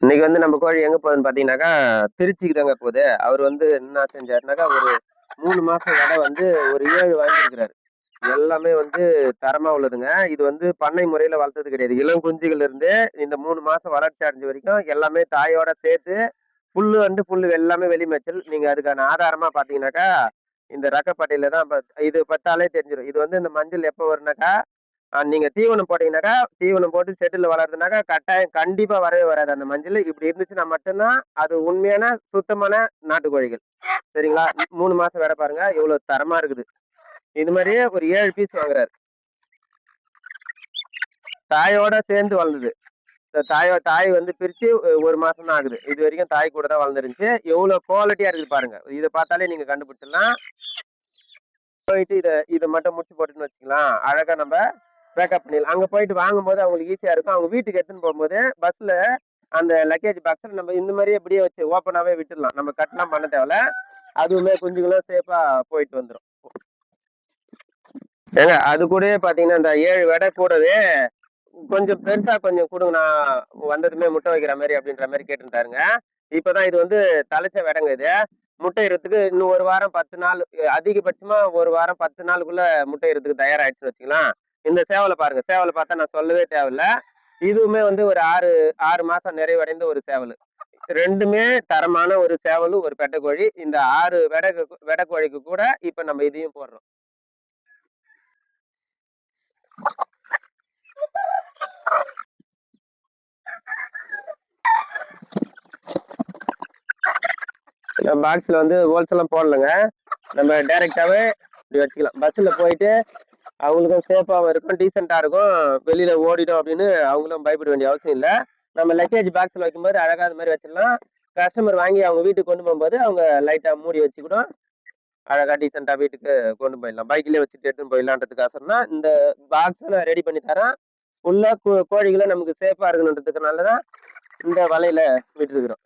இன்னைக்கு வந்து நம்ம கோழி எங்க போகுதுன்னு பாத்தீங்கன்னாக்கா, திருச்சிக்கு தாங்க போகுது. அவரு வந்து என்ன செஞ்சாருனாக்கா, ஒரு 3 மாசம் எடை வந்து ஒரு 7 வாங்கியிருக்கிறாரு. எல்லாமே வந்து தரமா உள்ளதுங்க. இது வந்து பண்ணை முறையில வளர்த்தது கிடையாது. இளம் குஞ்சுகள்ல இருந்து இந்த 3 மாசம் வளர்ச்சி அடைஞ்ச வரைக்கும் எல்லாமே தாயோட சேர்த்து புல்லு வந்து புல்லு எல்லாமே வெளி மேய்ச்சல். நீங்க அதுக்கான ஆதாரமா பாத்தீங்கன்னாக்கா, இந்த ரக்கப்பட்டையில தான் இது பட்டாலே தெரிஞ்சிரும். இது வந்து இந்த மஞ்சள் எப்ப வரும்னாக்கா, நீங்க தீவனம் போட்டீங்கன்னாக்கா, தீவனம் போட்டு ஷெட்ல வளர்றதுனாக்கா, கட்டாயம் கண்டிப்பா வரவே வராது அந்த மஞ்சளு. இப்படி இருந்துச்சுன்னா மட்டும் தான், அது உண்மையான சுத்தமான நாட்டுக்கோழிகள். சரிங்களா? 3 மாசம் எடை பாருங்க, எவ்வளவு தரமா இருக்குது. இது மாரியே ஒரு 7 பீஸ் வாங்குறாரு. தாயோட சேர்ந்து வளர்ந்தது. இந்த தாய் வந்து பிரிச்சு 1 மாசம் தான் ஆகுது. இதுவரைக்கும் தாய் கூட தான் வளர்ந்துருந்துச்சு. எவ்வளவு குவாலிட்டியா இருக்குது பாருங்க. இத பார்த்தாலே நீங்க கண்டுபிடிச்சிடலாம். போயிட்டு இத மட்டும் முடிச்சு போட்டுன்னு வச்சுக்கலாம். அழகா நம்ம பேக்கப் பண்ணிடலாம். அங்க போயிட்டு வாங்கும்போது அவங்களுக்கு ஈஸியா இருக்கும். அவங்க வீட்டுக்கு எடுத்துன்னு போகும்போது பஸ்ல அந்த லக்கேஜ் பாக்ஸ்ல நம்ம இந்த மாதிரியே இப்படியே வச்சு ஓப்பனாவே விட்டுடலாம். நம்ம கட்லாம் பண்ண தேவையில்ல. அதுவுமே குஞ்சுகளும் சேஃபா போயிட்டு வந்துரும். ஏங்க அது கூடவே பாத்தீங்கன்னா இந்த 7 வெடை கூடவே கொஞ்சம் பெருசா கொஞ்சம் குடுங்க நான் வந்ததுமே முட்டை வைக்கிற மாதிரி அப்படின்ற மாதிரி கேட்டுட்டாருங்க. இப்பதான் இது வந்து தலைச்ச விடங்க இது. முட்டையிறதுக்கு இன்னும் 1 வாரம் 10 நாள், அதிகபட்சமா 1 வாரம் 10 நாளுக்குள்ள முட்டையிறதுக்கு தயாராயிடுச்சுன்னு வச்சுக்கலாம். இந்த சேவலை பாருங்க. சேவலை பார்த்தா நான் சொல்லவே தேவையில்ல. இதுவுமே வந்து ஒரு 6 மாசம் நிறைவடைந்த ஒரு சேவல். 2மே தரமான ஒரு சேவலு, ஒரு பெட்டைக்கோழி. இந்த 6 வெடக்கோழிக்கு கூட இப்ப நம்ம இதையும் போடுறோம். பாக்ஸ்ல வந்து ஹோல்ஸ் எல்லாம் போடலங்க. நம்ம டைரக்டாவே இப்படி வச்சுக்கலாம். பஸ்ல போயிட்டு அவங்களுக்கும் சேஃபாவும் இருக்கும், டீசெண்டா இருக்கும். வெளியில ஓடிடும் அப்படின்னு அவங்களும் பயப்பட வேண்டிய அவசியம் இல்லை. நம்ம லக்கேஜ் பாக்ஸ்ல வைக்கும்போது அழகா அது மாதிரி வச்சிடலாம். கஸ்டமர் வாங்கி அவங்க வீட்டுக்கு கொண்டு போகும்போது அவங்க லைட்டா மூடி வச்சுக்கிடும். அழகா டீசெண்டா வீட்டுக்கு கொண்டு போயிடலாம். பைக்லயே வச்சுட்டு எடுத்துன்னு போயிடலான்றதுக்காக இந்த பாக்ஸ் நான் ரெடி பண்ணி தரேன். உள்ள கோழிகளை நமக்கு சேஃபா இருக்கணுன்றதுக்குனாலதான் இந்த வலையில விட்டுருக்குறோம்.